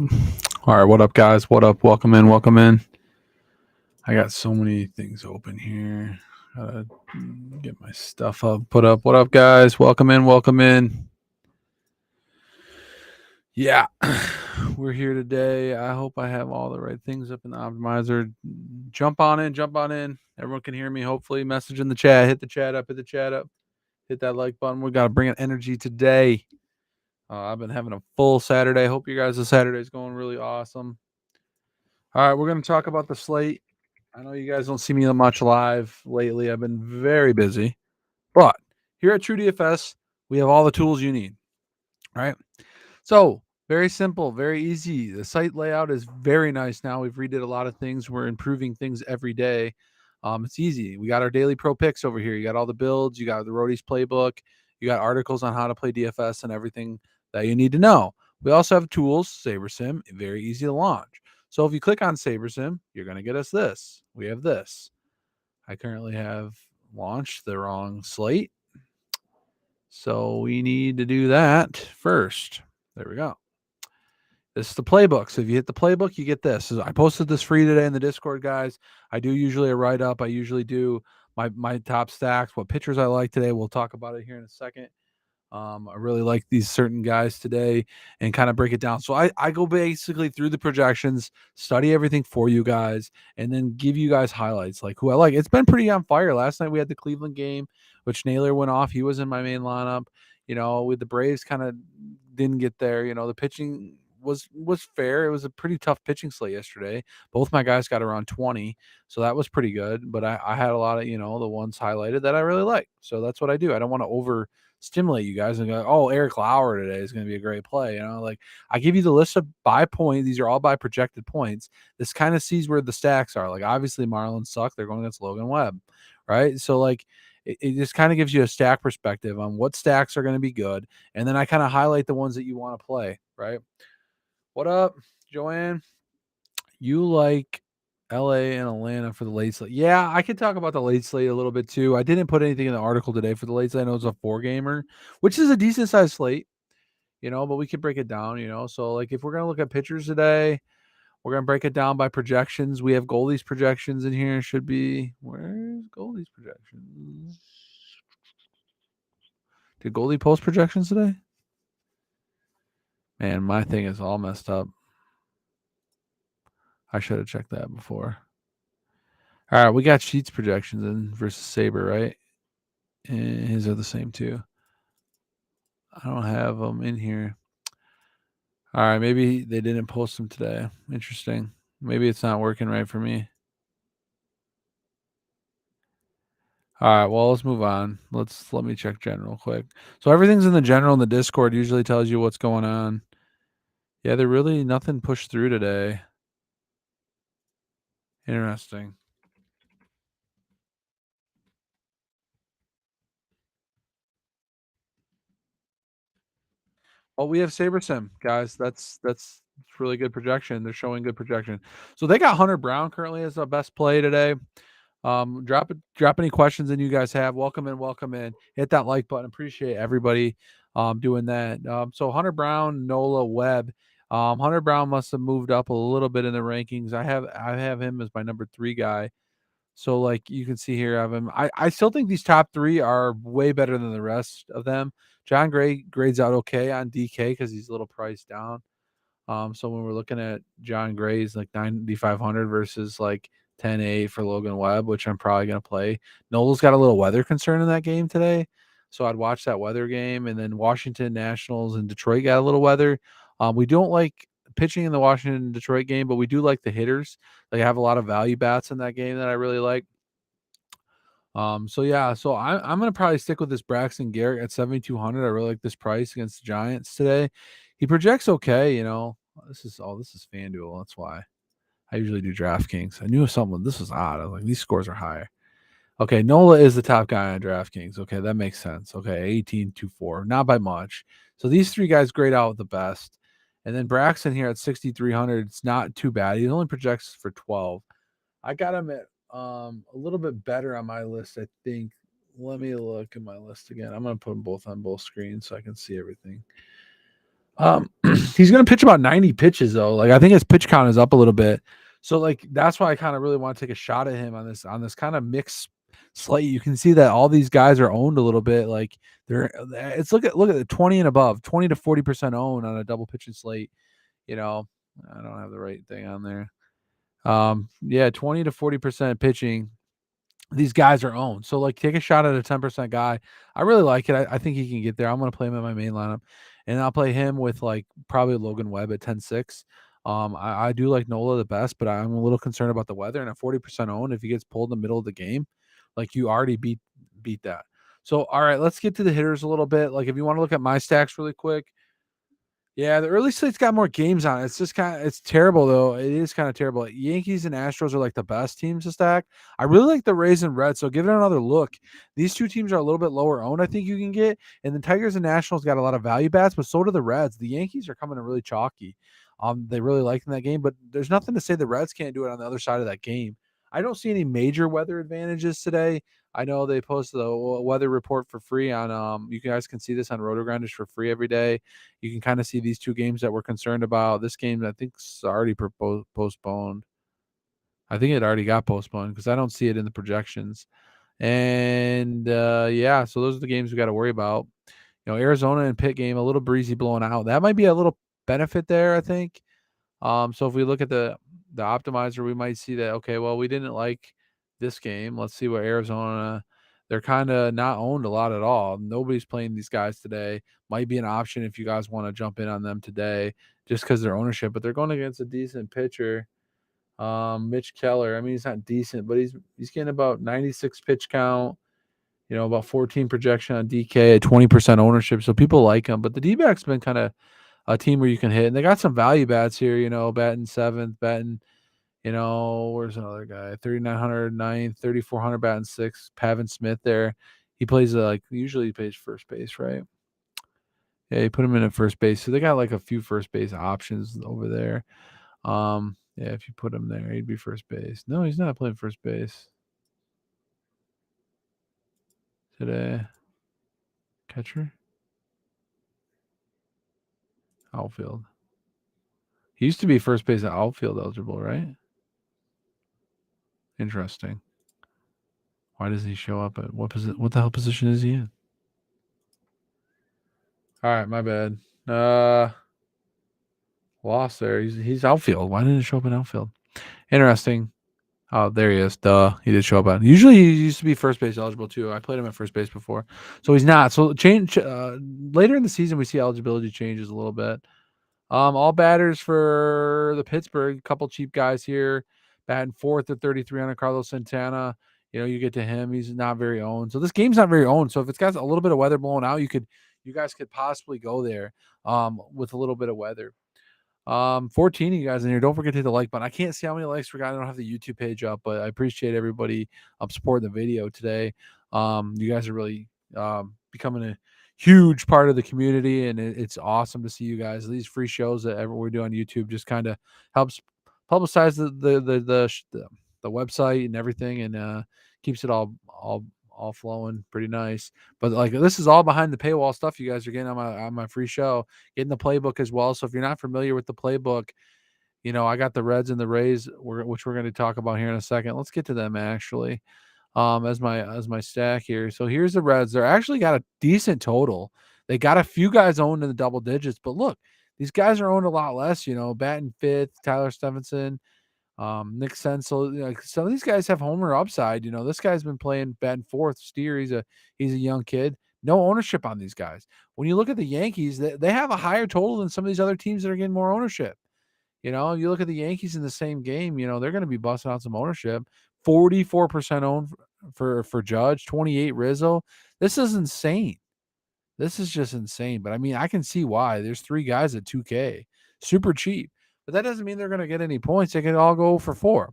All right, what up, guys? What up? Welcome in. Welcome in. I got so many things open here. Gotta get my stuff up, put up. What up, guys? Welcome in. Welcome in. Yeah, we're here today. I hope I have all the right things up in the optimizer. Jump on in. Jump on in. Everyone can hear me. Hopefully, message in the chat. Hit the chat up. Hit the chat up. Hit that like button. We got to bring in energy today. I've been having a full Saturday. Hope you guys' Saturday is going really awesome. All right, we're going to talk about the slate. I know you guys don't see me much live lately. I've been very busy. But here at True DFS, we have all the tools you need. Right? So, very simple, very easy. The site layout is very nice now. We've redid a lot of things. We're improving things every day. It's easy. We got our daily pro picks over here. You got all the builds, you got the Roadies playbook, you got articles on how to play DFS and everything that you need to know. We also have tools, SaberSim, very easy to launch. So if you click on SaberSim, you're going to get us this. We have this. I currently have launched the wrong slate. So we need to do that first. There we go. This is the playbook. So if you hit the playbook, you get this. So I posted this free today in the Discord, guys. I do usually a write up. I usually do my top stacks, what pitchers I like today. We'll talk about it here in a second. I really like these certain guys today and kind of break it down. So I go basically through the projections, study everything for you guys, and then give you guys highlights like who I like. It's been pretty on fire. Last night we had the Cleveland game, which Naylor went off. He was in my main lineup. With the Braves kind of didn't get there. The pitching was fair. It was a pretty tough pitching slate yesterday. Both my guys got around 20, so that was pretty good. But I had a lot of the ones highlighted that I really like. So that's what I do. I don't want to over stimulate you guys and go, oh, Eric Lauer today is going to be a great play. Like I give you the list of by point. These are all by projected points. This kind of sees where the stacks are. Like obviously Marlins suck. They're going against Logan Webb, right? So like it just kind of gives you a stack perspective on what stacks are going to be good. And then I kind of highlight the ones that you want to play, right? What up, Joanne? You like LA and Atlanta for the late slate. Yeah, I could talk about the late slate a little bit too. I didn't put anything in the article today for the late slate. I know it's a 4-gamer, which is a decent sized slate, but we could break it down. So like if we're gonna look at pitchers today, we're gonna break it down by projections. We have Goldie's projections in here. Should be where's Goldie's projections? Did Goldie post projections today? Man, my thing is all messed up. I should have checked that before. All right, we got Sheets projections in versus Saber, right? And his are the same too. I don't have them in here. All right, maybe they didn't post them today. Interesting. Maybe it's not working right for me. All right, well, let's move on. Let me check general quick. So everything's in the general in the Discord usually tells you what's going on. Yeah, they're really nothing pushed through today. Interesting. Well, we have SaberSim, guys. That's really good projection. They're showing good projection. So they got Hunter Brown currently as the best play today. Drop any questions that you guys have. Welcome in, welcome in. Hit that like button. Appreciate everybody doing that. So Hunter Brown, Nola, Webb. Hunter Brown must have moved up a little bit in the rankings. I have him as my number 3 guy. So like you can see here, I have him. I still think these top 3 are way better than the rest of them. John Gray grades out okay on DK because he's a little priced down. So when we're looking at John Gray's like 9,500 versus like 10-8 for Logan Webb, which I'm probably going to play. Nola's got a little weather concern in that game today. So I'd watch that weather game. And then Washington Nationals and Detroit got a little weather. We don't like pitching in the Washington and Detroit game, but we do like the hitters. Like I have a lot of value bats in that game that I really like. So yeah, so I'm gonna probably stick with this Braxton Garrett at 7,200. I really like this price against the Giants today. He projects okay. This is FanDuel. That's why I usually do DraftKings. I knew something. This was odd. I was like, these scores are higher. Okay, Nola is the top guy on DraftKings. Okay, that makes sense. Okay, 18-4, not by much. So these 3 guys grade out the best. And then Braxton here at 6,300. It's not too bad. He only projects for 12. I got him at a little bit better on my list, I think. Let me look at my list again. I'm gonna put them both on both screens so I can see everything. He's gonna pitch about 90 pitches though. Like I think his pitch count is up a little bit. So like that's why I kind of really want to take a shot at him on this kind of mixed slate. You can see that all these guys are owned a little bit. Like they're it's look at the 20 and above, 20 to 40% owned on a double pitching slate. You know, I don't have the right thing on there. Yeah, 20 to 40% pitching. These guys are owned. So like take a shot at a 10% guy. I really like it. I think he can get there. I'm gonna play him in my main lineup. And I'll play him with like probably Logan Webb at 10-6. I do like Nola the best, but I'm a little concerned about the weather. And at 40% owned, if he gets pulled in the middle of the game, like you already beat that. So all right, let's get to the hitters a little bit. Like if you want to look at my stacks really quick, yeah, the early slate's got more games on it. It's just it's terrible though. It is kind of terrible. Yankees and Astros are like the best teams to stack. I really like the Rays and Reds, so give it another look. These two teams are a little bit lower owned, I think you can get. And the Tigers and Nationals got a lot of value bats, but so do the Reds. The Yankees are coming in really chalky. They really like in that game, but there's nothing to say the Reds can't do it on the other side of that game. I don't see any major weather advantages today. I know they post the weather report for free on you guys can see this on RotoGrinders for free every day. You can kind of see these two games that we're concerned about. This game, I think, is already postponed. I think it already got postponed because I don't see it in the projections. And yeah, so those are the games we got to worry about. You know, Arizona and Pitt game, a little breezy blowing out. That might be a little benefit there, I think. So if we look at the optimizer, we might see that okay, well, we didn't like this game. Let's see what Arizona. They're kind of not owned a lot at all. Nobody's playing these guys today. Might be an option if you guys want to jump in on them today, just because their ownership. But they're going against a decent pitcher, Mitch Keller. I mean, he's not decent, but he's getting about 96 pitch count. You know, about 14 projection on DK at 20% ownership. So people like him. But the D-backs been kind of a team where you can hit. And they got some value bats here, you know, batting seventh, batting, you know, where's another guy? 3,900, 9th, 3,400 batting sixth. Pavin Smith there. He plays usually he plays first base, right? Yeah, he put him in at first base. So they got like a few first base options over there. Yeah, if you put him there, he'd be first base. No, he's not playing first base today. Catcher? Outfield. He used to be first base at outfield eligible, right? Interesting. Why does he show up at what position? What the hell position is he in? All right, my bad. Lost there. He's outfield. Why didn't it show up in outfield? Interesting. Oh, there he is. Duh. He did show up at. Usually he used to be first base eligible too. I played him at first base before. So he's not. So change later in the season we see eligibility changes a little bit. All batters for the Pittsburgh, couple cheap guys here. Batting fourth at 3,300, Carlos Santana. You know, you get to him. He's not very owned. So this game's not very owned. So if it's got a little bit of weather blowing out, you guys could possibly go there with a little bit of weather. 14 of you guys in here. Don't forget to hit the like button. I can't see how many likes we got. I don't have the YouTube page up, but I appreciate everybody supporting the video today. You guys are really becoming a huge part of the community, and it's awesome to see you guys. These free shows that we do on YouTube just kind of helps publicize the website and everything, and keeps it all flowing pretty nice. But like this is all behind the paywall stuff you guys are getting on my free show, getting the playbook as well. So if you're not familiar with the playbook, you know I got the Reds and the Rays, which we're going to talk about here in a second. Let's get to them actually. As my stack here. So here's the Reds. They're actually got a decent total. They got a few guys owned in the double digits, but look, these guys are owned a lot less. You know, batting fifth, Tyler Stevenson, Nick Senzel. You know, some of these guys have homer upside. You know, this guy's been playing batting fourth. Steer, he's a young kid. No ownership on these guys. When you look at the Yankees, they have a higher total than some of these other teams that are getting more ownership. You know, you look at the Yankees in the same game, you know, they're going to be busting out some ownership. 44% owned for Judge, 28 Rizzo. This is insane. This is just insane. But I mean, I can see why. There's three guys at 2K, super cheap. But that doesn't mean they're going to get any points. They can all go for 4.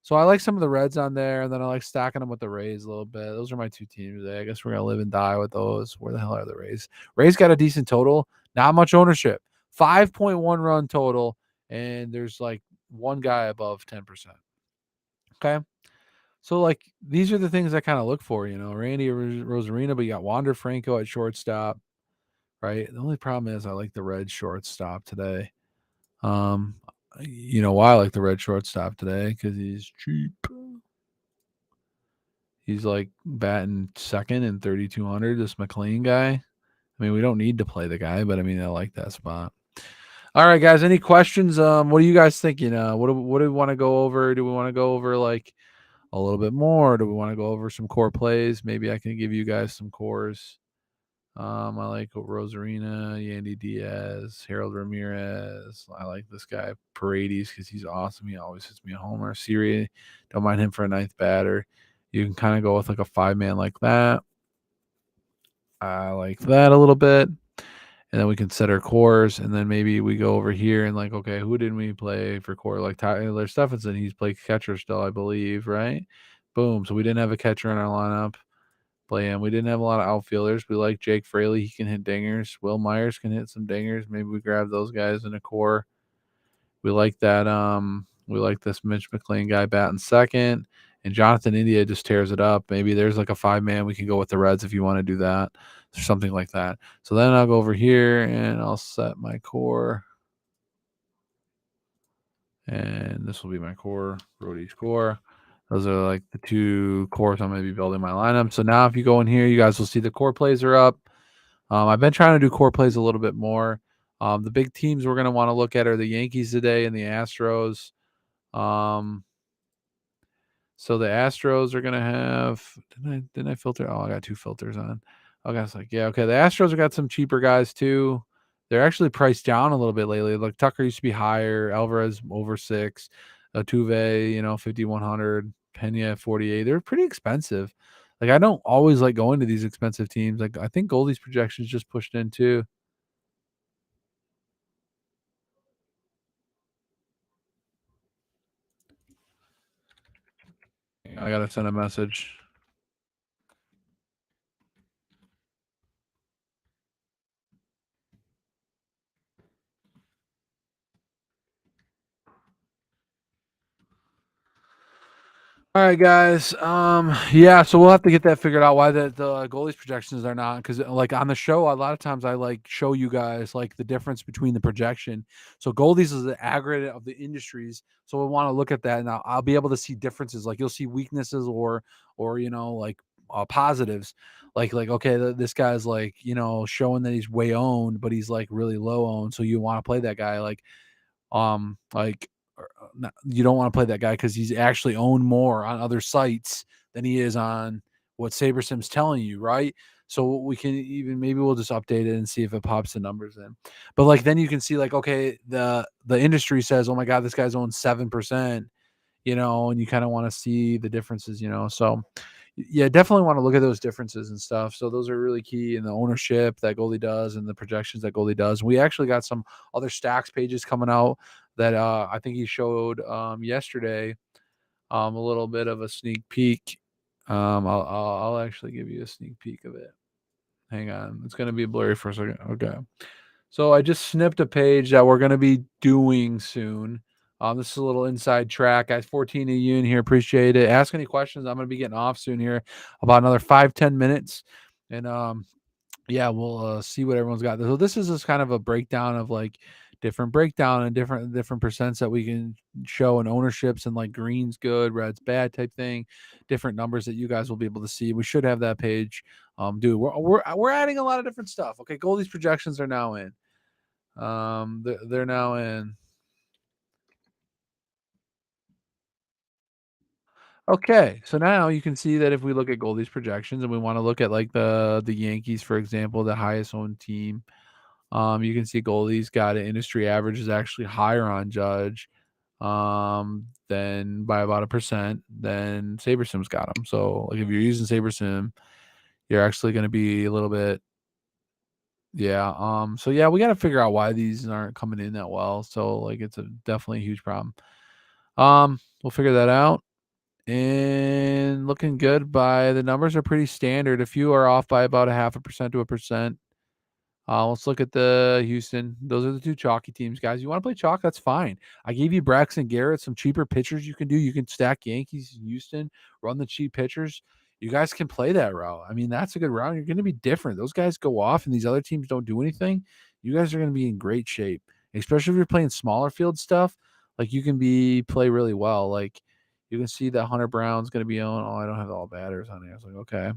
So I like some of the Reds on there, and then I like stacking them with the Rays a little bit. Those are my two teams today. I guess we're going to live and die with those. Where the hell are the Rays? Rays got a decent total, not much ownership. 5.1 run total, and there's like one guy above 10%. Okay. So, like, these are the things I kind of look for, you know. Randy Rosarina, but you got Wander Franco at shortstop. right? The only problem is I like the red shortstop today. Um, you know why I like the red shortstop today? Because he's cheap. He's like batting second and 3,200. This McLean guy. I mean, we don't need to play the guy, but I mean, I like that spot. All right, guys. Any questions? What do you guys thinking? What do we want to go over? Do we want to go over like a little bit more? Do we want to go over some core plays? Maybe I can give you guys some cores. I like Rosarina, Yandy Diaz, Harold Ramirez. I like this guy Paredes because he's awesome. He always hits me a homer. Siri, don't mind him for a ninth batter. You can kind of go with like a 5-man like that. I like that a little bit. And then we can set our cores, and then maybe we go over here and like, okay, who didn't we play for core? Like Tyler Stephenson, he's played catcher still, I believe, right? Boom. So we didn't have a catcher in our lineup. Play him. We didn't have a lot of outfielders. We like Jake Fraley. He can hit dingers. Will Myers can hit some dingers. Maybe we grab those guys in a core. We like that. We like this Mitch McLean guy batting second. And Jonathan India just tears it up. Maybe there's like a 5-man. We can go with the Reds if you want to do that or something like that. So then I'll go over here and I'll set my core. And this will be my core, Brody's core. Those are like the two cores I'm going to be building my lineup. So now if you go in here, you guys will see the core plays are up. I've been trying to do core plays a little bit more. The big teams we're going to want to look at are the Yankees today and the Astros. So the Astros are going to have. Didn't I filter? Oh, I got two filters on. Okay, it's like, yeah, okay. The Astros have got some cheaper guys too. They're actually priced down a little bit lately. Like Tucker used to be higher. Alvarez over 6. Tuve, 5,100. Pena 48. They're pretty expensive. Like I don't always like going to these expensive teams. Like I think Goldie's projections just pushed in too. I gotta send a message. All right, guys. Yeah, so we'll have to get that figured out why the goalies projections are not because like on the show, a lot of times I like show you guys like the difference between the projection. So goalies is the aggregate of the industries. So we want to look at that, and I'll be able to see differences. Like you'll see weaknesses or like positives. Like okay, this guy's like showing that he's way owned, but he's like really low owned. So you want to play that guy like you don't want to play that guy because he's actually owned more on other sites than he is on what SaberSim's telling you, right? So we can even maybe we'll just update it and see if it pops the numbers in. But like then you can see like okay, the industry says, oh my god, this guy's owned 7%, and you kind of want to see the differences. So yeah, definitely want to look at those differences and stuff. So those are really key in the ownership that goalie does and the projections that goalie does. We actually got some other stacks pages coming out that I think he showed yesterday. A little bit of a sneak peek. I'll actually give you a sneak peek of it. Hang on, it's gonna be blurry for a second. Okay. So I just snipped a page that we're going to be doing soon. This is a little inside track. Guys, 14 of you in here. Appreciate it. Ask any questions. I'm going to be getting off soon here, about another 5-10 minutes. And yeah, we'll see what everyone's got. So this is just kind of a breakdown of like different breakdown and different percents that we can show and ownerships and like green's good, red's bad type thing. Different numbers that you guys will be able to see. We should have that page. Dude, we're adding a lot of different stuff. Okay, Goldie's projections are now in. They're now in. Okay, so now you can see that if we look at Goldie's projections and we want to look at like the Yankees, for example, the highest owned team, you can see Goldie's got an industry average is actually higher on Judge, than by about 1% than SaberSim's got him. So like if you're using SaberSim, you're actually going to be a little bit, yeah. So yeah, we got to figure out why these aren't coming in that well. So like it's a definitely a huge problem. We'll figure that out. And looking good by the numbers are pretty standard. A few are off by about a 0.5% to 1%. Let's look at the Houston. Those are the two chalky teams, guys. You want to play chalk? That's fine. I gave you Braxton Garrett, some cheaper pitchers you can do. You can stack Yankees, Houston, run the cheap pitchers. You guys can play that route. I mean, that's a good route. You're going to be different. Those guys go off, and these other teams don't do anything. You guys are going to be in great shape, especially if you're playing smaller field stuff. Like you can play really well. Like you can see that Hunter Brown's going to be on. Oh, I don't have all batters on here. I was like, okay.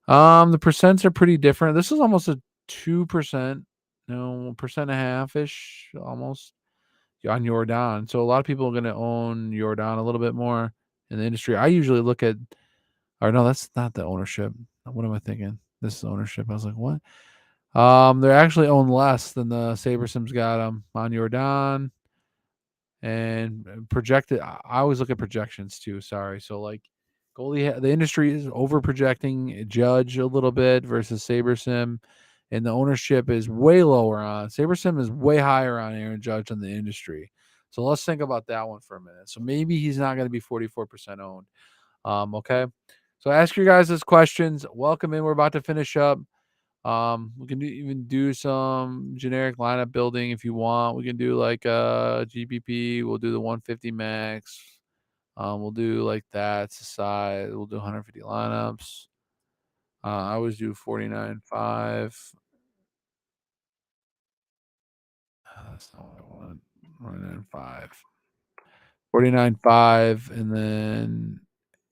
The percents are pretty different. This is almost a 2%, no, percent and a half ish, almost on Jordan. So a lot of people are going to own Jordan a little bit more in the industry. I usually look at, or no, that's not the ownership. What am I thinking? This is ownership. I was like, what? They're actually owned less than the SaberSims got them on Jordan and projected. I always look at projections too. Sorry. So like goalie, the industry is over projecting Judge a little bit versus SaberSim, and the ownership is way lower on SaberSim is way higher on Aaron Judge than the industry. So let's think about that one for a minute. So maybe he's not going to be 44% owned. Okay. So ask your guys these questions. Welcome in. We're about to finish up. We can even do some generic lineup building if you want. We can do like GPP. We'll do the 150 max. We'll do like that's the size. We'll do 150 lineups. I always do 49.5. That's not what I want. 49.5. 49.5, and then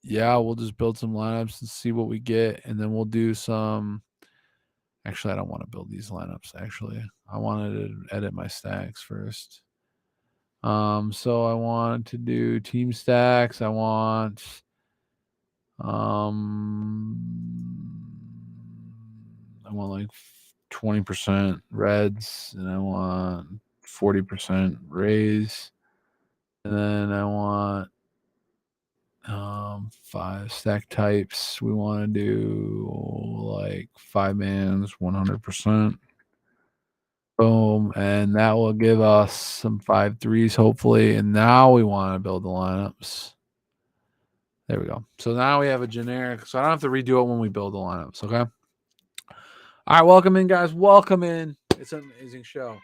yeah, we'll just build some lineups and see what we get, and then we'll do some. Actually, I don't want to build these lineups. Actually, I wanted to edit my stacks first. So I want to do team stacks. I want like 20% Reds, and I want 40% Rays, and then I want 5 stack types. We want to do like 5-mans, 100%. Boom, and that will give us some 5-3s, hopefully. And now we want to build the lineups. There we go. So now we have a generic. So I don't have to redo it when we build the lineups. Okay. All right, welcome in, guys. Welcome in. It's an amazing show.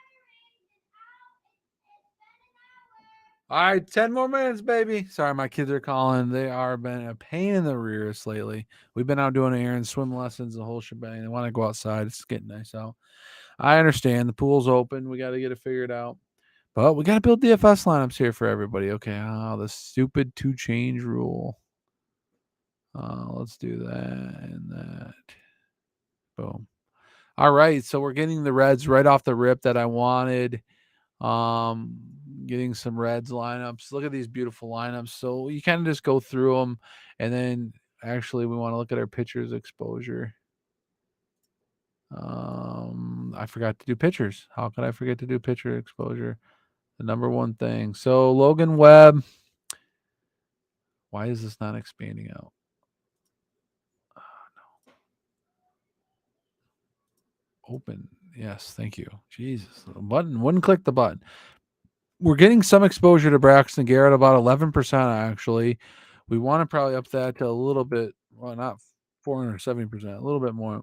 All right, 10 more minutes, baby. Sorry, my kids are calling. They are been a pain in the rears lately. We've been out doing errands, swim lessons, the whole shebang. They want to go outside. It's getting nice out. I understand the pool's open. We got to get it figured out. But we got to build DFS lineups here for everybody. Okay. Oh, the stupid 2-change rule. Let's do that and that. Boom. All right. So we're getting the Reds right off the rip that I wanted. Getting some Reds lineups. Look at these beautiful lineups. So you kind of just go through them, and then actually we want to look at our pitchers exposure. I forgot to do pitchers. How could I forget to do pitcher exposure? The number one thing. So Logan Webb. Why is this not expanding out? Oh, no. Open. Yes, thank you. Jesus. The button wouldn't click the button. We're getting some exposure to Braxton Garrett, about 11% actually. We want to probably up that to a little bit. Well, not 470%, a little bit more.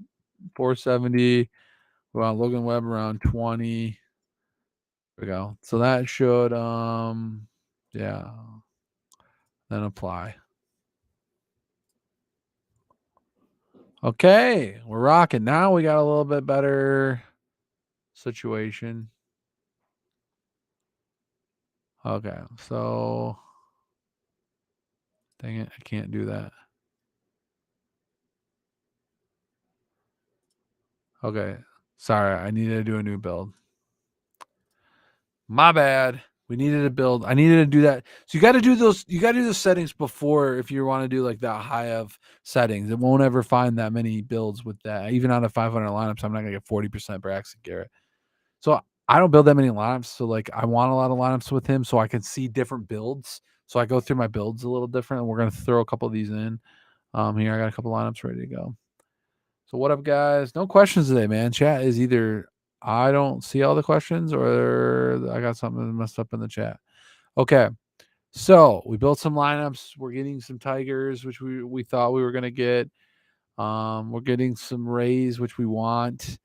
470. We want Logan Webb around 20. There we go. So that should yeah. Then apply. Okay, we're rocking. Now we got a little bit better situation. Okay, so dang it, I can't do that. Okay, sorry, I needed to do a new build. My bad. We needed to build. I needed to do that. So you got to do those. You got to do the settings before if you want to do like that high of settings. It won't ever find that many builds with that. Even on a 500 lineups, I'm not gonna get 40% Braxton Garrett. So I don't build that many lineups. So like I want a lot of lineups with him so I can see different builds. So I go through my builds a little different. And we're gonna throw a couple of these in. Here I got a couple lineups ready to go. So what up, guys? No questions today, man. Chat is either I don't see all the questions or I got something messed up in the chat. Okay. So we built some lineups. We're getting some Tigers, which we thought we were gonna get. We're getting some Rays, which we want.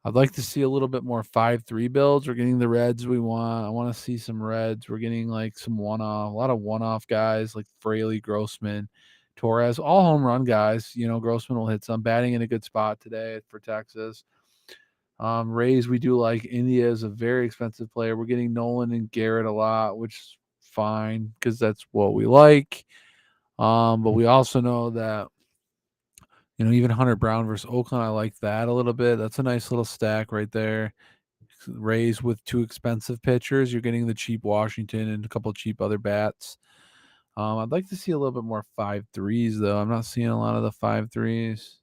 I'd like to see a little bit more 5-3 builds. We're getting the Reds we want. I want to see some Reds. We're getting like some one-off, a lot of one-off guys like Fraley, Grossman, Torres, all home run guys. Grossman will hit some. Batting in a good spot today for Texas. Rays, we do like. India is a very expensive player. We're getting Nolan and Garrett a lot, which is fine because that's what we like. But we also know that even Hunter Brown versus Oakland, I like that a little bit. That's a nice little stack right there. Rays with two expensive pitchers. You're getting the cheap Washington and a couple cheap other bats. I'd like to see a little bit more 5-3s though. I'm not seeing a lot of the 5-3s.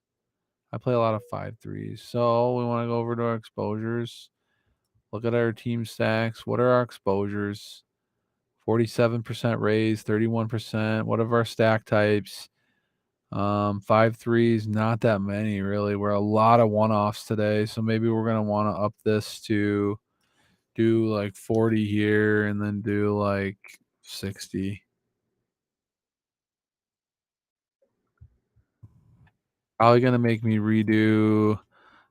I play a lot of 5-3s. So we want to go over to our exposures. Look at our team stacks. What are our exposures? 47% Rays, 31%. What are our stack types? 5-3s, not that many really. We're a lot of one-offs today, so maybe we're gonna want to up this to do like 40 here and then do like 60. Probably gonna make me redo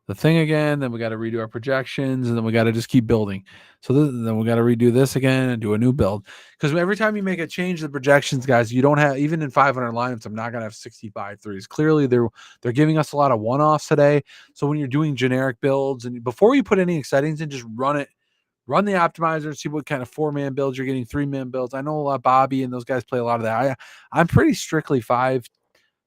the thing again. Then we got to redo our projections, and then we got to just keep building. So then we got to redo this again and do a new build. Because every time you make a change to the projections, guys, you don't have, even in 500 lineups, I'm not gonna have 65 threes. Clearly, they're giving us a lot of one offs today. So when you're doing generic builds, and before you put any settings in, just run it. Run the optimizer, see what kind of 4-man builds you're getting, 3-man builds. I know a lot. Bobby and those guys play a lot of that. I'm pretty strictly 5-1-1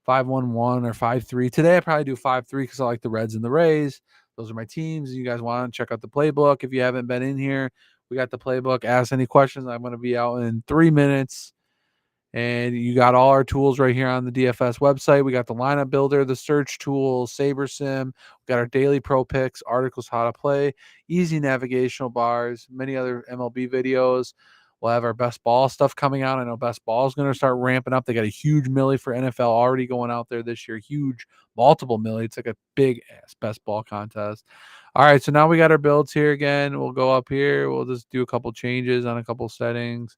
or 5-3. Today I probably do 5-3 because I like the Reds and the Rays. Those are my teams. You guys want to check out the playbook if you haven't been in here. We got the playbook. Ask any questions. I'm going to be out in 3 minutes. And you got all our tools right here on the DFS website. We got the lineup builder, the search tools, Saber Sim. We got our daily pro picks, articles, how to play, easy navigational bars, many other MLB videos. We'll have our best ball stuff coming out. I know best ball is going to start ramping up. They got a huge millie for NFL already going out there this year. Huge, multiple millie. It's like a big ass best ball contest. All right, so now we got our builds here again. We'll go up here. We'll just do a couple changes on a couple settings.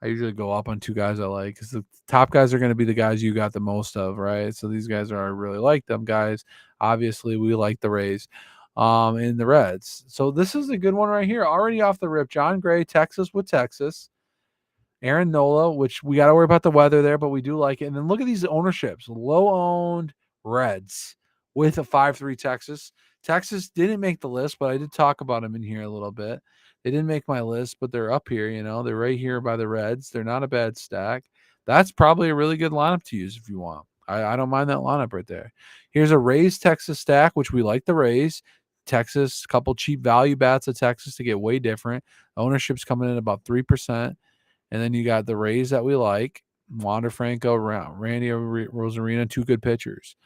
I usually go up on two guys I like because the top guys are going to be the guys you got the most of, right? So these guys I really like them guys. Obviously, we like the Rays, and the Reds. So this is a good one right here. Already off the rip, John Gray, Texas with Texas. Aaron Nola, which we got to worry about the weather there, but we do like it. And then look at these ownerships: low-owned Reds with a 5-3 Texas. Texas didn't make the list, but I did talk about them in here a little bit. They didn't make my list, but they're up here. They're right here by the Reds. They're not a bad stack. That's probably a really good lineup to use if you want. I don't mind that lineup right there. Here's a Rays Texas stack, which we like the Rays. Texas, couple cheap value bats of Texas to get way different. Ownership's coming in about 3%. And then you got the Rays that we like, Wander Franco, Randy Rosarina, two good pitchers.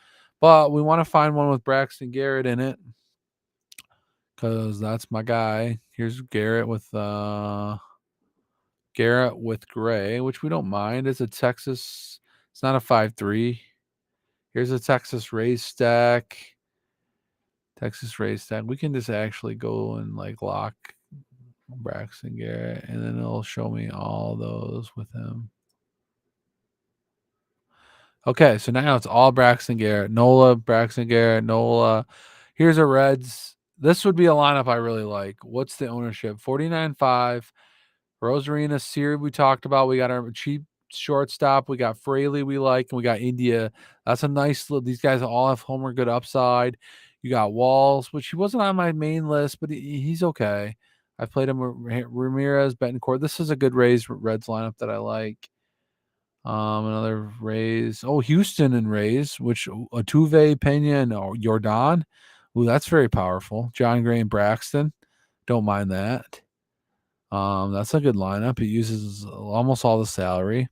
But we want to find one with Braxton Garrett in it because that's my guy. Here's Garrett with Gray, which we don't mind. It's a Texas. It's not a 5-3. Here's a Texas Rays stack. We can just actually go and like lock Braxton Garrett, and then it'll show me all those with him. Okay, so now it's all Braxton Garrett, Nola, Braxton Garrett, Nola. Here's a Reds. This would be a lineup I really like. What's the ownership? 49.5. Rosarina, Siri, we talked about. We got our cheap shortstop. We got Fraley, we like, and we got India. That's a nice little. These guys all have homer good upside. You got Walls, which he wasn't on my main list, but he's okay. I've played him with Ramirez, Betancourt. This is a good Reds lineup that I like. Another Rays. Oh, Houston and Rays, which Altuve, Pena, and Jordan. Ooh, that's very powerful. John Gray and Braxton. Don't mind that. That's a good lineup. It uses almost all the salary.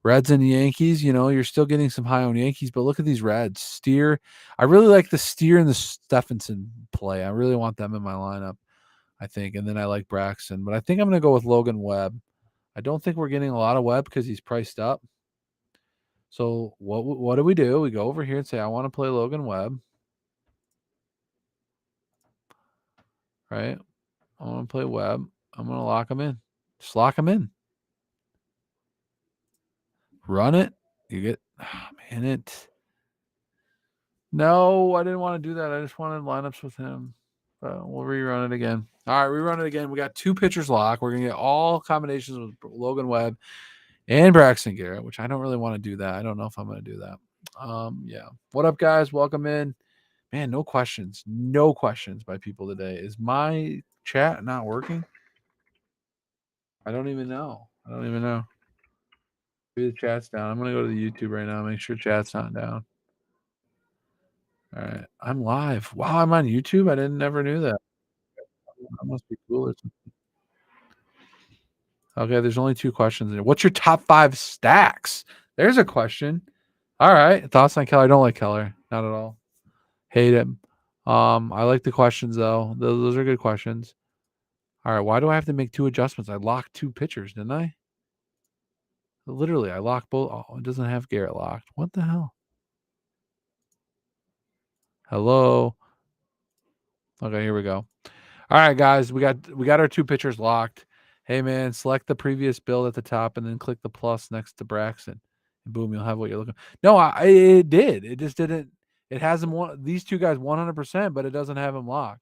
Reds and Yankees, you're still getting some high on Yankees, but look at these Reds. Steer. I really like the Steer and the Stephenson play. I really want them in my lineup, I think. And then I like Braxton, but I think I'm going to go with Logan Webb. I don't think we're getting a lot of Webb because he's priced up. So what do? We go over here and say, I want to play Logan Webb. Right? I want to play Webb. I'm going to lock him in. Just lock him in. Run it. You get, man, it. No, I didn't want to do that. I just wanted lineups with him. But we'll rerun it again. All right, rerun it again. We got two pitchers locked. We're going to get all combinations with Logan Webb. and Braxton Garrett, which I don't really want to do that. I don't know if I'm going to do that. Yeah. What up, guys? Welcome in. Man, no questions. No questions by people today. Is my chat not working? I don't even know. I don't even know. Maybe the chat's down. I'm going to go to the YouTube right now. Make sure chat's not down. All right. I'm live. Wow, I'm on YouTube. I didn't never knew that. That must be cool. Okay, there's only 2 questions in here. What's your top 5 stacks? There's a question. All right. Thoughts on Keller? I don't like Keller. Not at all. Hate him. I like the questions though. Those are good questions. All right. Why do I have to make 2 adjustments? I locked 2 pitchers, didn't I? Literally, I locked both. Oh, it doesn't have Garrett locked. What the hell? Hello. Okay, here we go. All right, guys, we got our 2 pitchers locked. Hey man, select the previous build at the top and then click the plus next to Braxton. And boom, you'll have what you're looking. No, it did. It just didn't. It has them these 2 guys 100%, but it doesn't have them locked.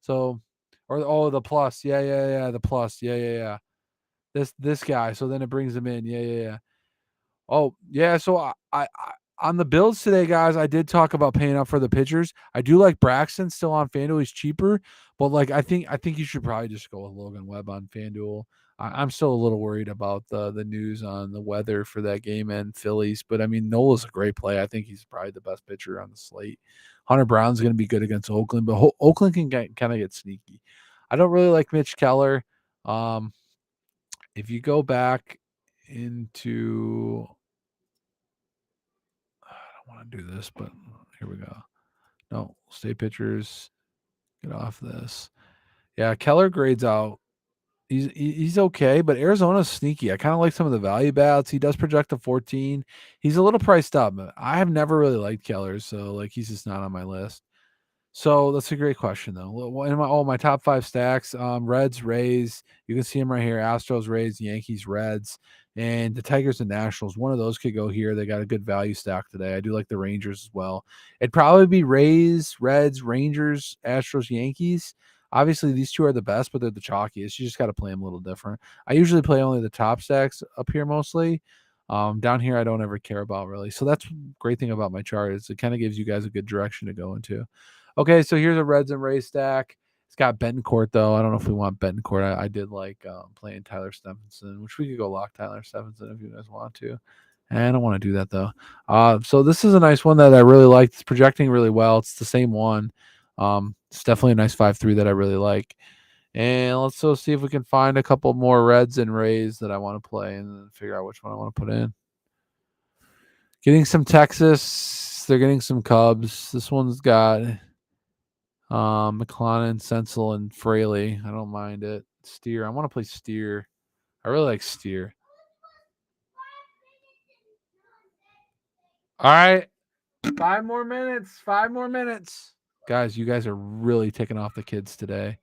So, or the plus. Yeah, the plus. Yeah. This guy. So then it brings them in. Yeah. Oh, yeah, so I on the builds today, guys, I did talk about paying up for the pitchers. I do like Braxton still on FanDuel. He's cheaper, but like I think you should probably just go with Logan Webb on FanDuel. I'm still a little worried about the news on the weather for that game and Phillies, but I mean Nola's a great play. I think he's probably the best pitcher on the slate. Hunter Brown's going to be good against Oakland, but Oakland can kind of get sneaky. I don't really like Mitch Keller. Um, if you go back into want to do this, but here we go. No, stay pitchers. Get off this. Yeah, Keller grades out. He's okay, but Arizona's sneaky. I kind of like some of the value bats. He does project a 14. He's a little priced up. I have never really liked Keller, so like he's just not on my list. So that's a great question, though. In my top 5 stacks, Reds, Rays. You can see them right here: Astros, Rays, Yankees, Reds, and the Tigers and Nationals. One of those could go here. They got a good value stack today. I do like the Rangers as well. It'd probably be Rays, Reds, Rangers, Astros, Yankees. Obviously, these 2 are the best, but they're the chalkiest. You just got to play them a little different. I usually play only the top stacks up here mostly. Down here, I don't ever care about really. So that's the great thing about my chart is it kind of gives you guys a good direction to go into. Okay, so here's a Reds and Rays stack. It's got Betancourt though. I don't know if we want Betancourt. I did like playing Tyler Stephenson, which we could go lock Tyler Stephenson if you guys want to. And I don't want to do that though. So this is a nice one that I really like. It's projecting really well. It's the same one. It's definitely a nice 5-3 that I really like. And let's so see if we can find a couple more Reds and Rays that I want to play and then figure out which one I want to put in. Getting some Texas. They're getting some Cubs. This one's got McClellan, Senzel, and Fraley. I don't mind it. Steer. I want to play Steer. I really like Steer. All right. 5 more minutes. 5 more minutes. Guys, you guys are really taking off the kids today.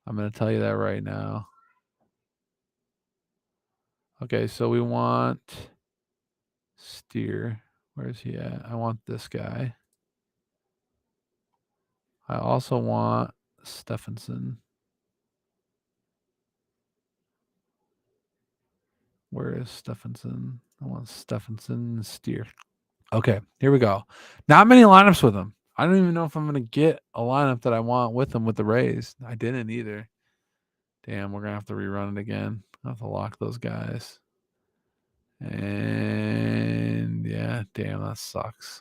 I'm going to tell you that right now. Okay, so we want Steer. Where's he at? I want this guy. I also want Stephenson. Where is Stephenson? I want Stephenson, Steer. Okay, here we go. Not many lineups with him. I don't even know if I'm going to get a lineup that I want with him with the Rays. I didn't either. Damn, we're going to have to rerun it again. I have to lock those guys. And yeah, damn, that sucks.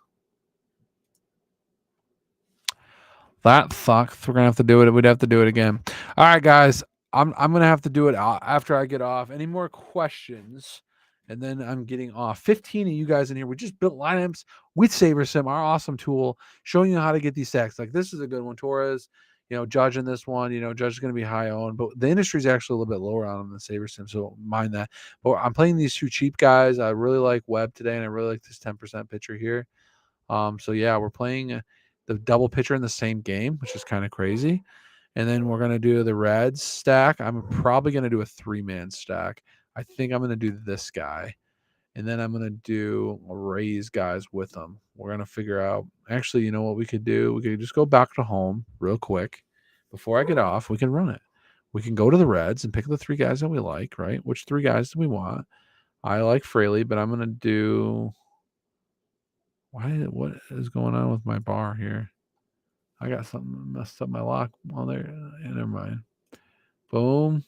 That sucks. We're going to have to do it. We'd have to do it again. All right, guys. I'm going to have to do it after I get off. Any more questions? And then I'm getting off. 15 of you guys in here. We just built lineups with SaberSim, our awesome tool, showing you how to get these stacks. Like this is a good one. Torres, Judge in this one. Judge is going to be high owned, but the industry is actually a little bit lower on him than SaberSim, so mind that. But I'm playing these 2 cheap guys. I really like Webb today, and I really like this 10% pitcher here. So yeah, we're playing the double pitcher in the same game, which is kind of crazy. And then we're going to do the Reds stack. I'm probably going to do a 3-man stack. I think I'm going to do this guy. And then I'm going to do Rays guys with them. We're going to figure out, actually, you know what we could do? We could just go back to home real quick. Before I get off, we can run it. We can go to the Reds and pick the 3 guys that we like, right? Which 3 guys do we want? I like Fraley, but I'm gonna do. What is going on with my bar here? I got something messed up my lock. Well, there. Never mind. Boom,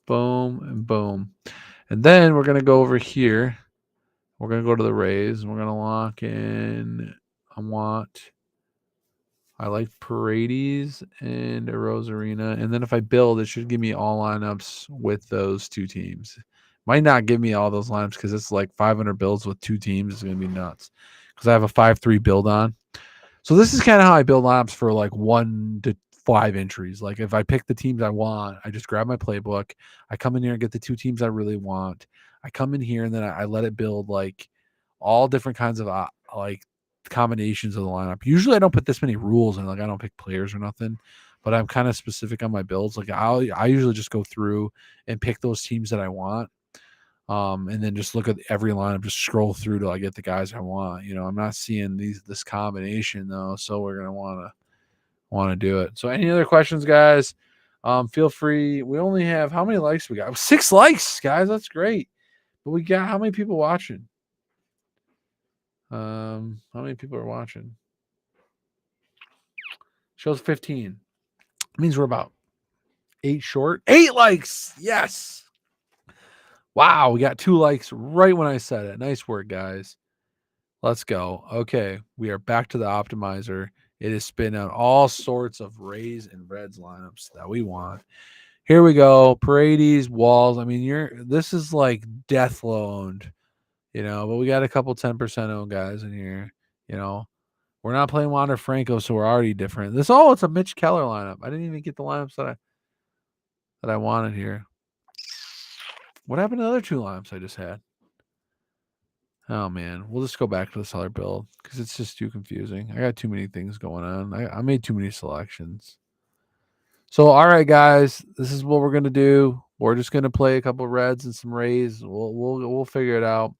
boom, and boom. And then we're gonna go over here. We're gonna go to the Rays, and we're gonna lock in. I like Paredes and a Rosarina. And then if I build, it should give me all lineups with those two teams. Might not give me all those lineups because it's like 500 builds with two teams. It's going to be nuts because I have a 5-3 build on. So this is kind of how I build lineups for like 1 to 5 entries. Like if I pick the teams I want, I just grab my playbook. I come in here and get the two teams I really want. I come in here and then I let it build like all different kinds of like combinations of the lineup. Usually I don't put this many rules and like I don't pick players or nothing, but I'm kind of specific on my builds. Like I usually just go through and pick those teams that I want. And then just look at every lineup, just scroll through till I get the guys I want. You know, I'm not seeing this combination though, so we're gonna wanna do it. So any other questions, guys? Feel free. We only have how many likes we got? 6 likes, guys. That's great. But we got how many people watching? How many people are watching? Shows 15. It means we're about 8 short. 8 likes. Yes. Wow, we got 2 likes right when I said it. Nice work, guys. Let's go. Okay, we are back to the optimizer. It is spitting out all sorts of Rays and Reds lineups that we want. Here we go. Paredes, Walls. I mean, this is like death loaned, but we got a couple 10% owned guys in here. We're not playing Wander Franco, so we're already different. It's a Mitch Keller lineup. I didn't even get the lineups that I wanted here. What happened to the other 2 lineups I just had? Oh man, we'll just go back to the seller build because it's just too confusing. I got too many things going on. I made too many selections. So all right, guys, this is what we're gonna do. We're just gonna play a couple Reds and some Rays. We'll figure it out.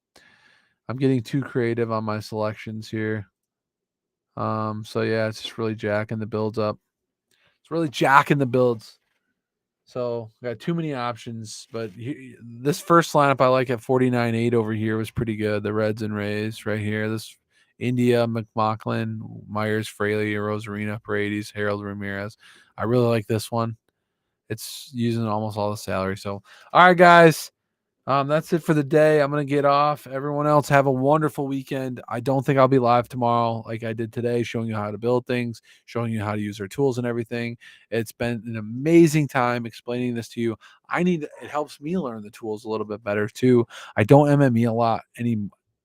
I'm getting too creative on my selections here. So yeah, it's just really jacking the builds up. It's really jacking the builds. So got too many options, but this first lineup I like at 49.8 over here was pretty good. The Reds and Rays right here. This India, McLaughlin, Myers, Fraley, Rosarina, Paredes, Harold Ramirez. I really like this one. It's using almost all the salary. So, all right, guys. That's it for the day. I'm going to get off. Everyone else have a wonderful weekend. I don't think I'll be live tomorrow like I did today, showing you how to build things, showing you how to use our tools and everything. It's been an amazing time explaining this to you. It helps me learn the tools a little bit better too. I don't MME a lot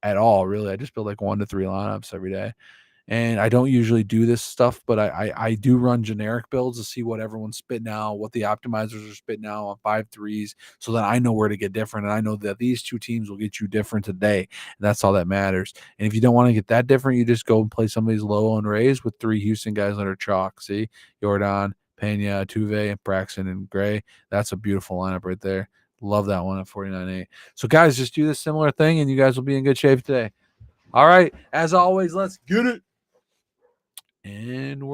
at all, really. I just build like 1 to 3 lineups every day. And I don't usually do this stuff, but I do run generic builds to see what everyone's spitting out, what the optimizers are spitting out on 5-3s, so that I know where to get different. And I know that these 2 teams will get you different today. And that's all that matters. And if you don't want to get that different, you just go and play some of these low on Rays with 3 Houston guys that are chalk. See, Jordan, Pena, Tuve, Braxton, and Gray. That's a beautiful lineup right there. Love that one at 49.8. So, guys, just do this similar thing, and you guys will be in good shape today. All right. As always, let's get it. And we're